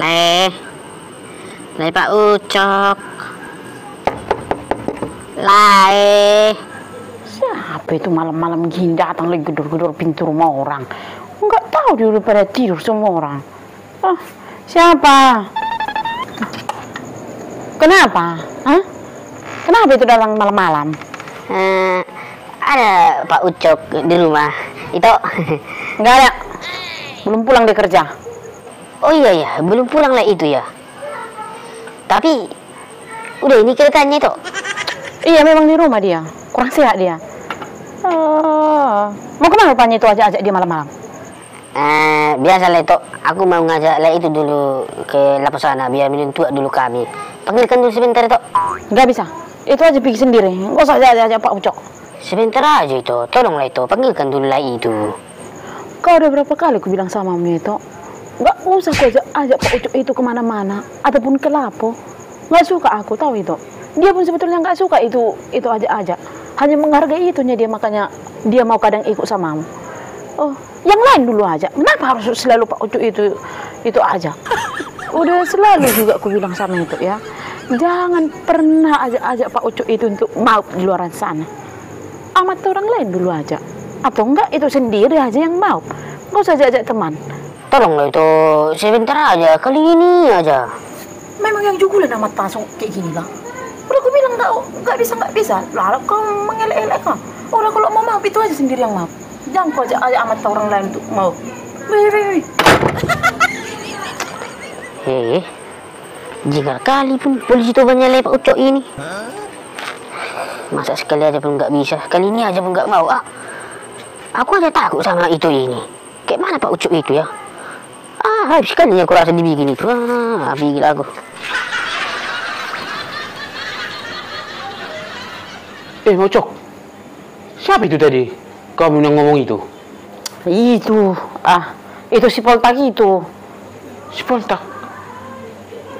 Le Pak Ucok. Lai. Siapa itu malam-malam gini datang lagi gedor-gedor pintu rumah orang? Enggak tahu dia udah pada tidur semua orang. Siapa? Kenapa? Hah? Kenapa itu datang malam-malam? Ada Pak Ucok di rumah. Itu Enggak ada. Belum pulang dia kerja. oh iya, belum pulang lah itu ya. Tapi udah ini keretanya itu. Iya, memang di rumah dia. Kurang sehat dia. Mau kemana rupanya itu ajak-ajak dia malam-malam? Biasa lah itu. Aku mau ngajak lah itu dulu ke lapas sana biar minum tua dulu kami. Panggilkan dulu sebentar itu. Enggak bisa. Itu aja pergi sendiri. Enggak usah ajak-ajak Pak Ucok. Sebentar aja itu. Tolonglah itu. Panggilkan dulu lah itu. Kau udah berapa kali aku bilang sama itu? Enggak usah kau ajak Pak Ucok itu kemana-mana ataupun ke Lapo. Nggak suka aku tahu itu. Dia pun sebetulnya nggak suka itu ajak-ajak. Hanya menghargai itunya dia, makanya dia mau kadang ikut samamu. Oh, yang lain dulu aja. Kenapa harus selalu Pak Ucok itu aja? Udah selalu juga aku bilang sama itu ya. Jangan pernah ajak-ajak Pak Ucok itu untuk mau di luar sana. Amat orang lain dulu aja. Atau enggak itu sendiri aja yang mau. Nggak usah ajak-ajak teman. Tolonglah itu sebentar aja. Kali ini aja. Memang yang jugulan amat langsung kayak gini lah. Udah aku bilang nggak bisa. Lalu kau mengelak-elak kau. Orang kalau mau itu aja sendiri yang mau. Jangan kau ajak amat orang lain untuk mau. Wih. Jika kali pun polisi itu banyak Pak Ucok ini. Masa sekali aja pun nggak bisa. Kali ini aja pun nggak mau. Aku aja takut sama itu ini. Kayak mana Pak Ucok itu ya? Habis sekali aku rasa dibikin itu. Bikin aku. Ucok, siapa itu tadi? Kamu yang ngomong itu? Itu si Poltak itu. Si Poltak?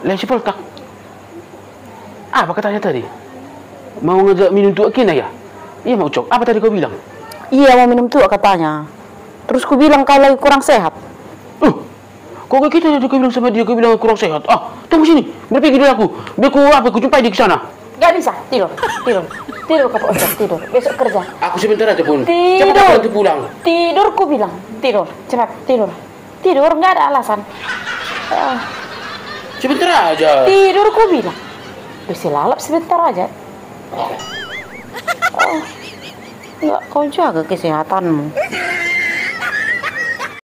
Lain si Poltak? Apa katanya tadi? Mau ngajak minum tua kina ya? Iya mau Ucok, apa tadi kau bilang? Iya mau minum tua katanya. Terus ku bilang kau lagi kurang sehat. Kok kayak gitu aja kau bilang sama dia, kau bilang kurang sehat. Tunggu sini, berpikir dulu aku. Biar ku jumpai di sana. Gak bisa, tidur Pak Ucok, tidur. Besok kerja. Aku sebentar aja pun. Tidur. Cepat nanti pulang. Tidur ku bilang, tidur, cepat tidur. Tidur nggak ada alasan. Sebentar aja. Tidur ku bilang. Bisa lalap sebentar aja. Enggak, kau jaga kesehatanmu.